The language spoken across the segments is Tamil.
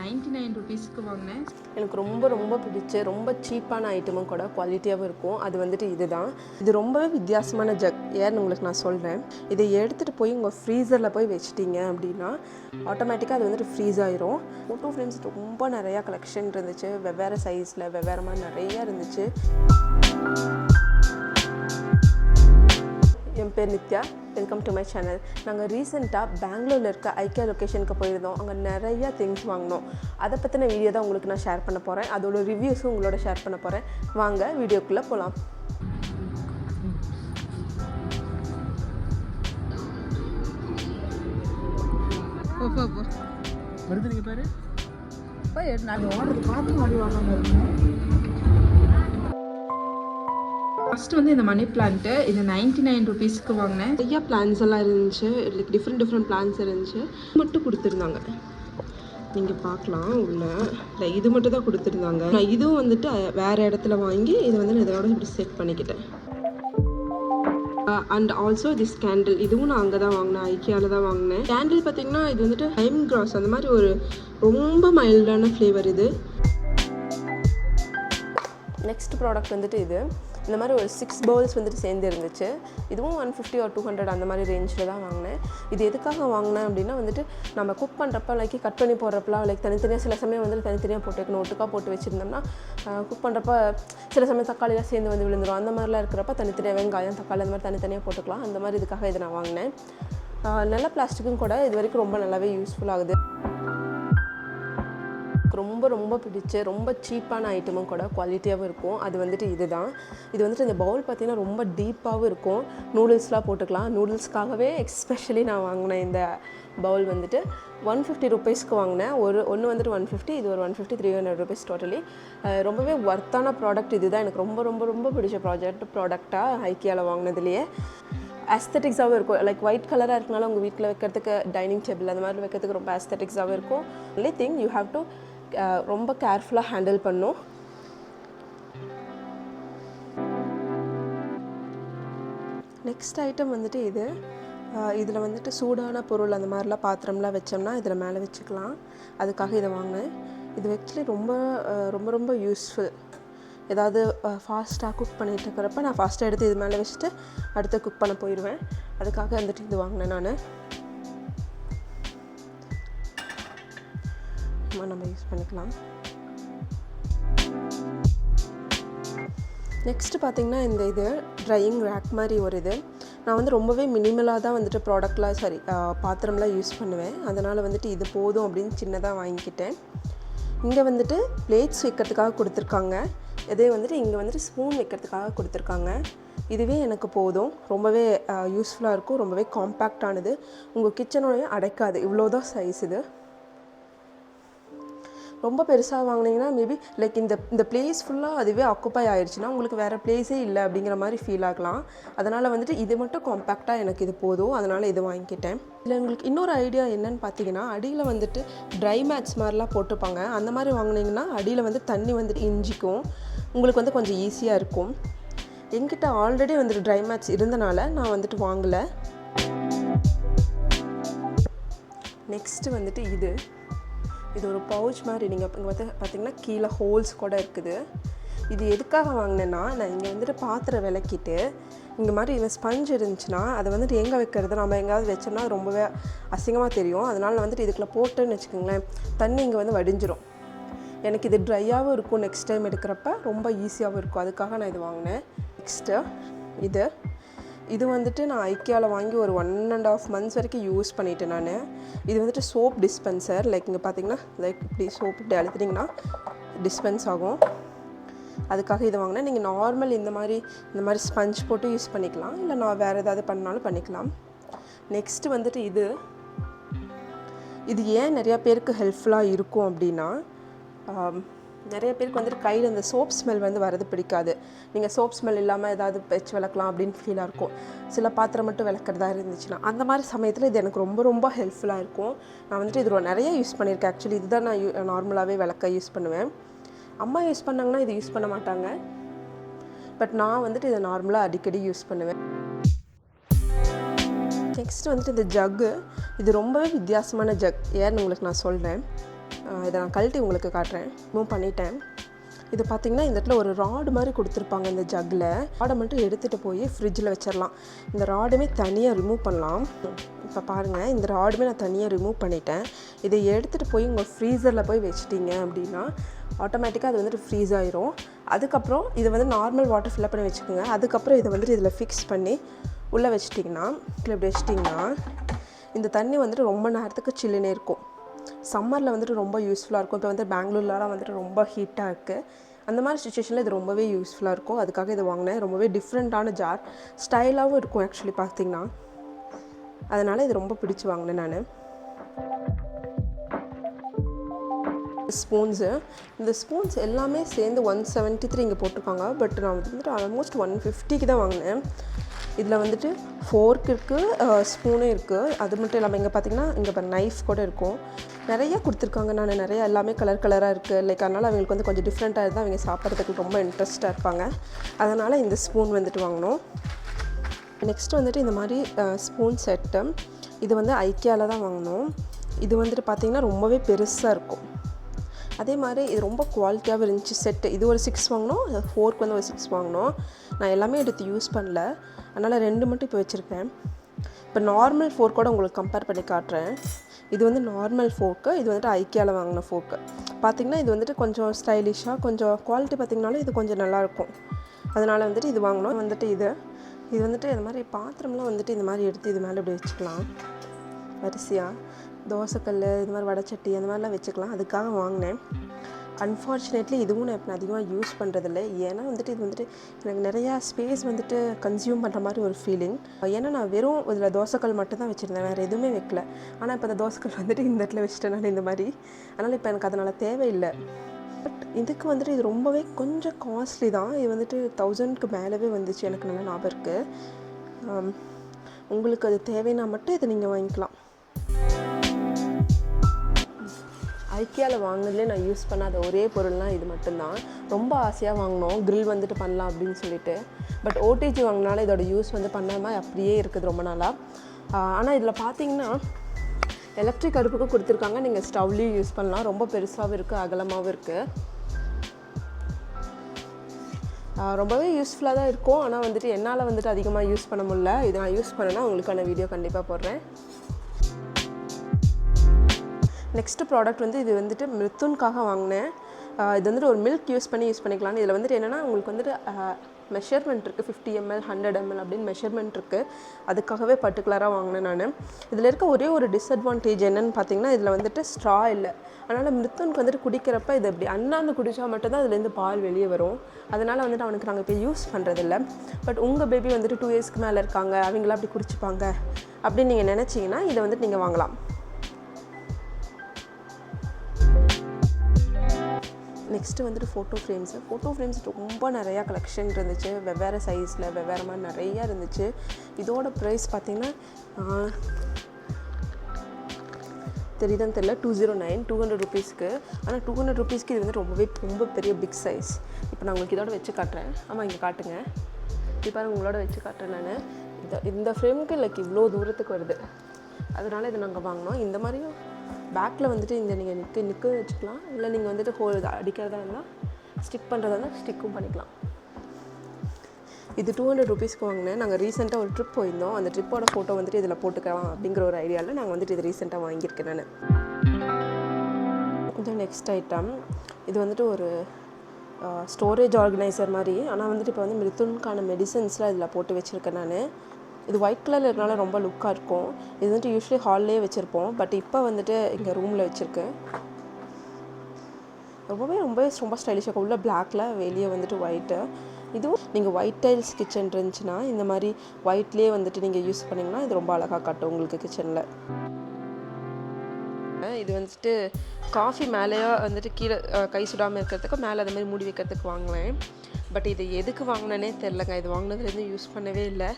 99 ருபீஸ்க்கு வாங்கினேன். எனக்கு ரொம்ப பிடிச்ச ரொம்ப சீப்பான ஐட்டமும் கூட குவாலிட்டியாகவும் இருக்கும். அது வந்துட்டு இதுதான். இது ரொம்பவே வித்தியாசமான ஜக். ஏன்னு உங்களுக்கு நான் சொல்கிறேன். இதை எடுத்துகிட்டு போய் உங்கள் ஃப்ரீசரில் போய் வச்சிட்டிங்க அப்படின்னா ஆட்டோமேட்டிக்காக அது வந்துட்டு ஃப்ரீஸ் ஆயிரும். ஃபோட்டோ ஃப்ரேம்ஸ் ரொம்ப நிறையா கலெக்ஷன் இருந்துச்சு. வெவ்வேறு சைஸில் வெவ்வேறு மாதிரி நிறையா இருந்துச்சு. என் பேர் Nithya. Welcome to my channel. நாங்கள் ரீசெண்டாக பெங்களூரில் இருக்க ஐக்கியா லொக்கேஷனுக்கு போயிருந்தோம். அங்கே நிறையா திங்ஸ் வாங்கினோம். அதை பற்றின வீடியோ தான் உங்களுக்கு நான் ஷேர் பண்ண போகிறேன். அதோட ரிவ்யூஸும் உங்களோட ஷேர் பண்ண போகிறேன். வாங்க வீடியோக்குள்ளே போகலாம். வருது நீங்கள் பேர் நாங்கள் ஆர்டர் பார்த்து மாதிரி வாங்காமல் இருக்கோம். ஃபஸ்ட்டு வந்து இந்த மணி பிளான்ட்டு இது 99 ருபீஸ்க்கு வாங்கினேன். நிறையா பிளான்ஸ் எல்லாம் இருந்துச்சு. லைக் டிஃப்ரெண்ட் பிளான்ஸ் இருந்துச்சு. மட்டும் கொடுத்துருந்தாங்க. நீங்கள் பார்க்கலாம் உள்ள. இல்லை இது மட்டும் தான் கொடுத்துருந்தாங்க. நான் இதுவும் வந்துட்டு வேறு இடத்துல வாங்கி இதை வந்து நான் இதோட இப்படி செட் பண்ணிக்கிட்டேன். அண்ட் ஆல்சோ திஸ் கேண்டில் இதுவும் நான் அங்கே தான் வாங்கினேன். ஐக்கியாவில் தான் வாங்கினேன். கேண்டில் பார்த்தீங்கன்னா இது வந்துட்டு லைம் கிராஸ் அந்த மாதிரி ஒரு ரொம்ப மைல்டான ஃப்ளேவர் இது. நெக்ஸ்ட் ப்ராடக்ட் வந்துட்டு இது. இந்த மாதிரி ஒரு 6 பவுல்ஸ் வந்துட்டு சேர்ந்து இருந்துச்சு. இதுவும் 150 or 200 அந்த மாதிரி ரேஞ்சில் தான் வாங்கினேன். இது எதுக்காக வாங்கினேன் அப்படின்னா வந்துட்டு நம்ம குக் பண்ணுறப்ப லைக் கட் பண்ணி போடுறப்பலாம் லைக் தனித்தனியாக சில சமயம் வந்துட்டு தனித்தனியாக போட்டு வைக்கணும். ஒட்டுக்காக போட்டு வச்சுருந்தோம்னா குக் பண்ணுறப்ப சில சமயம் தக்காளிலாம் சேர்ந்து வந்து விழுந்துடும். அந்த மாதிரிலாம் இருக்கிறப்ப தனித்தனியாக வெங்காயம் தக்காளி அந்த மாதிரி தனித்தனியாக போட்டுக்கலாம். அந்த மாதிரி இதுக்காக இதை நான் வாங்கினேன். நல்ல பிளாஸ்டிக்கும் கூட இது வரைக்கும் ரொம்ப நல்லாவே யூஸ்ஃபுல் ஆகுது. ரொம்ப பிடிச்ச ரொம்ப சீப்பான ஐட்டமும் கூட குவாலிட்டியாகவும் இருக்கும். அது வந்துட்டு இதுதான். இது வந்துட்டு இந்த பவுல் பார்த்திங்கன்னா ரொம்ப டீப்பாகவும் இருக்கும். நூடுல்ஸ்லாம் போட்டுக்கலாம். நூடுல்ஸ்க்காகவே எஸ்பெஷலி நான் வாங்கினேன். இந்த பவுல் வந்துட்டு 150 ருபீஸ்க்கு வாங்கினேன். ஒன்று வந்துட்டு 150, இது ஒரு 150, 300 ருபீஸ் டோட்டலி. ரொம்பவே ஒர்த்தான ப்ராடக்ட் இது தான். எனக்கு ரொம்ப பிடிச்ச ப்ராடக்டாக ஐக்கியாவில் வாங்கினதுலேயே. அஸ்தட்டிக்ஸாகவும் இருக்கும். லைக் ஒயிட் கலராக இருக்கனால உங்கள் வீட்டில் வைக்கிறதுக்கு டைனிங் டேபிள் அந்த மாதிரி வைக்கிறதுக்கு ரொம்ப அஸ்தட்டிக்ஸாகவும் இருக்கும். Only thing you have to ரொம்ப கேர்ஃபுல்லாக ஹேண்டில் பண்ணும். நெக்ஸ்ட் ஐட்டம் வந்துட்டு இது. இதில் வந்துட்டு சூடான பொருள் அந்த மாதிரிலாம் பாத்திரம்லாம் வச்சோம்னா இதில் மேலே வச்சுக்கலாம். அதுக்காக இதை வாங்கினேன். இது ஆக்சுவலி ரொம்ப யூஸ்ஃபுல். ஏதாவது ஃபாஸ்ட்டாக குக் பண்ணிகிட்டு இருக்கிறப்ப நான் ஃபாஸ்ட்டாக எடுத்து இது மேலே வச்சுட்டு அடுத்து குக் பண்ண போயிடுவேன். அதுக்காக வந்துட்டு இது வாங்கினேன் நான். நம்ம யூஸ் பண்ணிக்கலாம். நெக்ஸ்ட்டு பார்த்திங்கன்னா இந்த இது ட்ரையிங் ரேக் மாதிரி ஒரு இது. நான் வந்து ரொம்பவே மினிமலாக தான் வந்துட்டு பாத்திரம்லாம் யூஸ் பண்ணுவேன். அதனால் வந்துட்டு இது போதும் அப்படின்னு சின்னதாக வாங்கிக்கிட்டேன். இங்கே வந்துட்டு பிளேட்ஸ் வைக்கிறதுக்காக கொடுத்துருக்காங்க. இதே வந்துட்டு இங்கே வந்துட்டு ஸ்பூன் வைக்கிறதுக்காக கொடுத்துருக்காங்க. இதுவே எனக்கு போதும். ரொம்பவே யூஸ்ஃபுல்லாக இருக்கும். ரொம்பவே காம்பேக்டானது. உங்கள் கிச்சனோடய அடைக்காது. இவ்வளோதான் சைஸ் இது. ரொம்ப பெருசாக வாங்கினீங்கன்னா மேபி லைக் இந்த பிளேஸ் ஃபுல்லாக அதுவே ஆக்குப்பை ஆயிடுச்சுன்னா உங்களுக்கு வேறு பிளேஸே இல்லை அப்படிங்கிற மாதிரி ஃபீல் ஆகலாம். அதனால் வந்துட்டு இது மட்டும் காம்பேக்டாக எனக்கு இது போதும். அதனால் இது வாங்கிக்கிட்டேன். இதில் உங்களுக்கு இன்னொரு ஐடியா என்னன்னு பார்த்தீங்கன்னா அடியில் வந்துட்டு ட்ரை மேட்ஸ் மாதிரிலாம் போட்டுப்பாங்க. அந்த மாதிரி வாங்கினீங்கன்னா அடியில் வந்து தண்ணி வந்துட்டு இஞ்சிக்கும். உங்களுக்கு வந்து கொஞ்சம் ஈஸியாக இருக்கும். என்கிட்ட ஆல்ரெடி வந்துட்டு ட்ரை மேட்ஸ் இருந்தனால நான் வந்துட்டு வாங்கலை. நெக்ஸ்ட்டு வந்துட்டு இது ஒரு பவுச் மாதிரி. நீங்கள் இங்கே பார்த்தீங்கன்னா கீழே ஹோல்ஸ் கூட இருக்குது. இது எதுக்காக வாங்கினேன்னா நான் இங்கே வந்துட்டு பாத்திரம் விளக்கிட்டு இங்கே மாதிரி ஸ்பஞ்ச் இருந்துச்சுன்னா அதை வந்துட்டு எங்கே வைக்கிறது, நம்ம எங்கேயாவது வச்சோம்னா அது ரொம்பவே அசிங்கமாக தெரியும். அதனால் நான் வந்துட்டு இதுக்குள்ளே போட்டேன்னு வச்சுக்கோங்களேன் தண்ணி இங்கே வந்து வடிஞ்சிரும். எனக்கு இது ட்ரையாகவும் இருக்கும். நெக்ஸ்ட் டைம் எடுக்கிறப்ப ரொம்ப ஈஸியாகவும் இருக்கும். அதுக்காக நான் இது வாங்கினேன். நெக்ஸ்ட்டு இது வந்துட்டு நான் ஐக்கியாவில் வாங்கி ஒரு 1.5 months வரைக்கும் யூஸ் பண்ணிட்டேன் நான். இது வந்துட்டு சோப் டிஸ்பென்சர். லைக் இங்கே பார்த்தீங்கன்னா லைக் இப்படி சோப் இப்படி அழுத்தினீங்கன்னா டிஸ்பென்ஸ் ஆகும். அதுக்காக இது வாங்கினேன். நீங்கள் நார்மல் இந்த மாதிரி ஸ்பஞ்ச் போட்டு யூஸ் பண்ணிக்கலாம். இல்லை நான் வேறு ஏதாவது பண்ணாலும் பண்ணிக்கலாம். நெக்ஸ்ட்டு வந்துட்டு இது ஏன் நிறையா பேருக்கு ஹெல்ப்ஃபுல்லாக இருக்கும் அப்படின்னா நிறைய பேருக்கு வந்துட்டு கையில் இந்த சோப் ஸ்மெல் வந்து வரது பிடிக்காது. நீங்கள் சோப் ஸ்மெல் இல்லாமல் ஏதாவது வச்சு விளக்கலாம் அப்படின்னு ஃபீலாக இருக்கும். சில பாத்திரம் மட்டும் விளக்குறதா இருந்துச்சுன்னா அந்த மாதிரி சமயத்தில் இது எனக்கு ரொம்ப ஹெல்ப்ஃபுல்லாக இருக்கும். நான் வந்துட்டு இது நிறைய யூஸ் பண்ணியிருக்கேன். ஆக்சுவலி இதுதான் நான் நார்மலாகவே விளக்க யூஸ் பண்ணுவேன். அம்மா யூஸ் பண்ணாங்கன்னா இது யூஸ் பண்ண மாட்டாங்க. பட் நான் வந்துட்டு இதை நார்மலாக அடிக்கடி யூஸ் பண்ணுவேன். நெக்ஸ்ட் வந்துட்டு இந்த ஜக்கு. இது ரொம்பவே வித்தியாசமான ஜக். ஏன்னு உங்களுக்கு நான் சொல்கிறேன். இதை நான் கழட்டி உங்களுக்கு காட்டுறேன். மூவ் பண்ணிட்டேன். இது பார்த்திங்கன்னா இந்த இடத்துல ஒரு ராடு மாதிரி கொடுத்துருப்பாங்க இந்த ஜக்கில். ராடை மட்டும் எடுத்துகிட்டு போய் ஃப்ரிட்ஜில் வச்சிடலாம். இந்த ராடுமே தனியாக ரிமூவ் பண்ணலாம். இப்போ பாருங்கள், இந்த ராடுமே நான் தனியாக ரிமூவ் பண்ணிட்டேன். இதை எடுத்துகிட்டு போய் உங்கள் ஃப்ரீசரில் போய் வச்சிட்டிங்க அப்படின்னா ஆட்டோமேட்டிக்காக அது வந்துட்டு ஃப்ரீஸ் ஆயிரும். அதுக்கப்புறம் இதை வந்து நார்மல் வாட்டர் ஃபில்அப் பண்ணி வச்சுக்கோங்க. அதுக்கப்புறம் இதை வந்துட்டு இதில் ஃபிக்ஸ் பண்ணி உள்ளே வச்சிட்டிங்கன்னா இப்படி வச்சிட்டிங்கன்னா இந்த தண்ணி வந்துட்டு ரொம்ப நேரத்துக்கு சில்லுனே இருக்கும். சம்மரில் வந்துட்டு ரொம்ப யூஸ்ஃபுல்லாக இருக்கும். இப்போ வந்து பெங்களூர்லாம் வந்துட்டு ரொம்ப ஹீட்டாக இருக்குது. அந்த மாதிரி சுச்சுவேஷனில் இது ரொம்பவே யூஸ்ஃபுல்லாக இருக்கும். அதுக்காக இதை வாங்கினேன். ரொம்பவே டிஃப்ரெண்ட்டான ஜார், ஸ்டைலாகவும் இருக்கும் ஆக்சுவலி பார்த்திங்கன்னா. அதனால் இது ரொம்ப பிடிச்சி வாங்கினேன் நான். ஸ்பூன்ஸு, இந்த ஸ்பூன்ஸ் எல்லாமே சேர்ந்து 173 இங்கே போட்டிருக்காங்க. பட் நான் வந்துட்டு ஆல்மோஸ்ட் 150க்கு தான் வாங்கினேன். இதில் வந்துட்டு ஃபோர்க் இருக்குது, ஸ்பூனும் இருக்குது. அது மட்டும் இல்லாமல் இங்கே பார்த்திங்கன்னா இங்கே நைஃப் கூட இருக்கும். நிறையா கொடுத்துருக்காங்க. நான் நிறையா எல்லாமே கலர் கலராக இருக்குது. லைக் அதனால் அவங்களுக்கு வந்து கொஞ்சம் டிஃப்ரெண்ட்டாக இருந்தால் அவங்க சாப்பிட்றதுக்கு ரொம்ப இன்ட்ரெஸ்ட்டாக இருப்பாங்க. அதனால் இந்த ஸ்பூன் வந்துட்டு வாங்கினோம். நெக்ஸ்ட் வந்துட்டு இந்த மாதிரி ஸ்பூன் செட்டு, இது வந்து ஐக்கியாவில் தான் வாங்கினோம். இது வந்துட்டு பார்த்திங்கன்னா ரொம்பவே பெருசாக இருக்கும். அதே மாதிரி இது ரொம்ப குவாலிட்டியாகவும் இருந்துச்சு செட்டு. இது ஒரு 6 வாங்கினோம், ஃபோர்க் வந்து ஒரு 6 வாங்கினோம். நான் எல்லாமே எடுத்து யூஸ் பண்ணல, அதனால் 2 மட்டும் இப்போ வச்சுருக்கேன். இப்போ நார்மல் ஃபோர்க்கோட உங்களுக்கு கம்பேர் பண்ணி காட்டுறேன். இது வந்து நார்மல் ஃபோர்க்கு, இது வந்துட்டு ஐக்கியாவில் வாங்கின ஃபோர்க்கு. பார்த்திங்கன்னா இது வந்துட்டு கொஞ்சம் ஸ்டைலிஷாக, கொஞ்சம் குவாலிட்டி பார்த்திங்கனாலும் இது கொஞ்சம் நல்லாயிருக்கும். அதனால் வந்துட்டு இது வாங்கினோம். வந்துட்டு இது வந்துட்டு இந்த மாதிரி பாத்திரம்லாம் வந்துட்டு இந்த மாதிரி எடுத்து இது மேலே இப்படி வச்சுக்கலாம். வரிசையாக தோசைக்கல், இது மாதிரி வடைச்சட்டி அந்த மாதிரிலாம் வச்சுக்கலாம். அதுக்காக வாங்கினேன். அன்ஃபார்ச்சுனேட்லி இதுவும் நான் இப்போ அதிகமாக யூஸ் பண்ணுறதில்ல. ஏன்னா வந்துட்டு இது வந்துட்டு எனக்கு நிறையா ஸ்பேஸ் வந்துட்டு கன்சியூம் பண்ணுற மாதிரி ஒரு ஃபீலிங். ஏன்னா நான் வெறும் இதில் தோசைக்கல் மட்டும் தான் வச்சுருந்தேன், வேறு எதுவுமே வைக்கல. ஆனால் இப்போ அந்த தோசைக்கல் வந்துட்டு இந்த இடத்துல வச்சுட்டேன் நான் இந்த மாதிரி. அதனால் இப்போ எனக்கு அதனால் தேவையில்லை. பட் இதுக்கு வந்துட்டு இது ரொம்பவே கொஞ்சம் காஸ்ட்லி தான். இது வந்துட்டு 1000க்கு மேலவே வந்துச்சு, எனக்கு நல்லா ஞாபகம் இருக்குது. உங்களுக்கு அது தேவைன்னா மட்டும் இதை நீங்கள் வாங்கிக்கலாம். ஐக்கியாவில் வாங்கினதுலேயே நான் யூஸ் பண்ணாத ஒரே பொருள்னால் இது மட்டும்தான். ரொம்ப ஆசையாக வாங்கினோம், க்ரில் வந்துட்டு பண்ணலாம் அப்படின்னு சொல்லிட்டு. பட் ஓடிஜி வாங்கினால இதோட யூஸ் வந்து பண்ணாமல் அப்படியே இருக்குது ரொம்ப நாளாக. ஆனால் இதில் பார்த்தீங்கன்னா எலக்ட்ரிக் அடுப்புக்கும் கொடுத்துருக்காங்க. நீங்கள் ஸ்டவ்லேயும் யூஸ் பண்ணலாம். ரொம்ப பெருசாகவும் இருக்குது, அகலமாகவும் இருக்குது. ரொம்பவே யூஸ்ஃபுல்லாக தான் இருக்கும். ஆனால் வந்துட்டு என்னால் வந்துட்டு அதிகமாக யூஸ் பண்ண முடியல. இதை நான் யூஸ் பண்ணேன்னா உங்களுக்கான வீடியோ கண்டிப்பாக போடுறேன். நெக்ஸ்ட்டு ப்ராடக்ட் வந்து இது வந்துட்டு மிருத்துனுக்காக வாங்கினேன். இது வந்துட்டு ஒரு மில்க் யூஸ் பண்ணிக்கலாம்னு. இதில் வந்துட்டு என்னென்னா உங்களுக்கு வந்துட்டு மெஷர்மெண்ட் இருக்குது. 50 ml 100 ml அப்படின்னு மெஷர்மெண்ட் இருக்குது. அதுக்காகவே பர்டிகுலராக வாங்கினேன் நான். இதில் இருக்க ஒரே ஒரு டிஸ்அட்வான்டேஜ் என்னென்னு பார்த்தீங்கன்னா இதில் வந்துட்டு ஸ்ட்ரா இல்லை. அதனால் மிருத்துனுக்கு வந்துட்டு குடிக்கிறப்ப இது அப்படி அண்ணாந்து குடித்தா மட்டும்தான் அதுலேருந்து பால் வெளியே வரும். அதனால் வந்துட்டு அவனுக்கு நாங்கள் இப்போ யூஸ் பண்ணுறதில்ல. பட் உங்கள் பேபி வந்துட்டு 2 இயர்ஸ்க்கு மேலே இருக்காங்க, அவங்களாம் அப்படி குடிச்சுப்பாங்க அப்படின்னு நீங்கள் நினச்சிங்கன்னா இதை வந்துட்டு நீங்கள் வாங்கலாம். நெக்ஸ்ட்டு வந்துட்டு ஃபோட்டோ ஃப்ரேம்ஸ் ரொம்ப நிறையா கலெக்ஷன் இருந்துச்சு. வெவ்வேறு சைஸில் வெவ்வேறு மாதிரி நிறையா இருந்துச்சு. இதோட ப்ரைஸ் பார்த்திங்கன்னா தெரியுதான்னு தெரியல, 209 200 ருபீஸ்க்கு. ஆனால் 200 ருபீஸ்க்கு இது வந்து ரொம்ப பெரிய பிக் சைஸ். இப்போ நான் உங்களுக்கு இதோட வச்சு காட்டுறேன். ஆமாம், இங்கே காட்டுங்க. இப்போ உங்களோட வச்சு காட்டுறேன் நான். இந்த ஃப்ரேமுக்கு லைக் இவ்வளோ தூரத்துக்கு வருது. அதனால் இதை நாங்கள் வாங்கினோம். இந்த மாதிரியும் பேக்கில் வந்துட்டு இந்த நீங்கள் நிற்க வச்சுக்கலாம். இல்லை நீங்கள் வந்துட்டு ஹோல் அடிக்கிறதா இருந்தால், ஸ்டிக் பண்ணுறதா இருந்தால் ஸ்டிக்கும் பண்ணிக்கலாம். இது 200 ருபீஸ்க்கு வாங்கினேன். நாங்கள் ரீசெண்டாக ஒரு ட்ரிப் போயிருந்தோம். அந்த ட்ரிப்போட ஃபோட்டோ வந்துட்டு இதில் போட்டுக்கலாம் அப்படிங்கிற ஒரு ஐடியாவில் நாங்கள் வந்துட்டு இது ரீசெண்டாக வாங்கியிருக்கேன் நான். இது நெக்ஸ்ட் ஐட்டம். இது வந்துட்டு ஒரு ஸ்டோரேஜ் ஆர்கனைசர் மாதிரி. ஆனால் வந்துட்டு இப்போ வந்து மிருத்துனுக்கான மெடிசன்ஸ்லாம் இதில் போட்டு வச்சுருக்கேன் நான். இது ஒயிட் கலரில் இருக்கனால ரொம்ப லுக்காக இருக்கும். இது வந்துட்டு யூஸ்வலி ஹால்லேயே வச்சுருப்போம். பட் இப்போ வந்துட்டு இங்கே ரூமில் வச்சுருக்கேன். ரொம்ப ஸ்டைலிஷாக இருக்கும். உள்ள பிளாக்கில் வெளியே வந்துட்டு ஒயிட்டு. இதுவும் நீங்கள் ஒயிட் டைல்ஸ் கிச்சன் இருந்துச்சுன்னா இந்த மாதிரி ஒயிட்லேயே வந்துட்டு நீங்கள் யூஸ் பண்ணிங்கன்னா இது ரொம்ப அழகாக காட்டும் உங்களுக்கு கிச்சனில். இது வந்துட்டு காஃபி மேலேயே வந்துட்டு கீழே கை சுடாமல் இருக்கிறதுக்கு மேலே அது மாதிரி மூடி வைக்கிறதுக்கு வாங்கினேன். பட் இது எதுக்கு வாங்கினேனே தெரிலங்க. இது வாங்கினதுலேருந்து யூஸ் பண்ணவே இல்லை.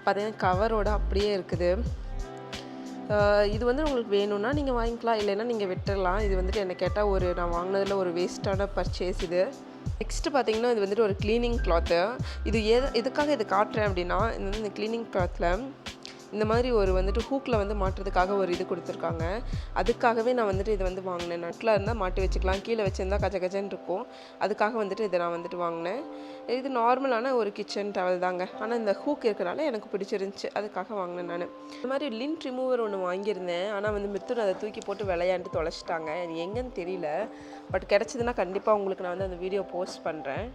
பார்த்தீங்கன்னா கவரோடு அப்படியே இருக்குது. இது வந்து உங்களுக்கு வேணும்னா நீங்கள் வாங்கிக்கலாம், இல்லைன்னா நீங்கள் விட்டுடலாம். இது வந்துட்டு என்னை கேட்டால் நான் வாங்கினதில் ஒரு வேஸ்ட்டான பர்ச்சேஸ் இது. நெக்ஸ்ட்டு பார்த்தீங்கன்னா இது வந்துட்டு ஒரு க்ளீனிங் கிளாத்து. இது எதுக்காக இது காட்டுறேன் அப்படின்னா, இந்த க்ளீனிங் கிளாத்தில் இந்த மாதிரி ஒரு வந்துட்டு ஹூக்கில் வந்து மாட்டுறதுக்காக ஒரு இது கொடுத்துருக்காங்க. அதுக்காகவே நான் வந்துட்டு இது வந்து வாங்கினேன். நட்டில் இருந்தால் மாட்டி வச்சுக்கலாம், கீழே வச்சுருந்தா கஜ கஜன்னு இருக்கும். அதுக்காக வந்துட்டு இதை நான் வந்துட்டு வாங்கினேன். இது நார்மலான ஒரு கிச்சன் டவல் தாங்க, ஆனால் இந்த ஹூக் இருக்கிறனால எனக்கு பிடிச்சிருந்துச்சி, அதுக்காக வாங்கினேன் நான். இந்த மாதிரி லிண்ட் ரிமூவர் ஒன்று வாங்கியிருந்தேன், ஆனால் வந்து மித்துன் அதை தூக்கி போட்டு விளையாண்டு தொலைச்சிட்டாங்க. அது எங்கன்னு தெரியல, பட் கிடச்சிதுன்னா கண்டிப்பாக உங்களுக்கு நான் வந்து அந்த வீடியோ போஸ்ட் பண்ணுறேன்.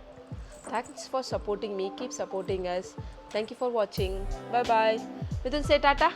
Thanks for supporting me. Keep supporting us. Thank you for watching. Bye bye. Mithun, say tata.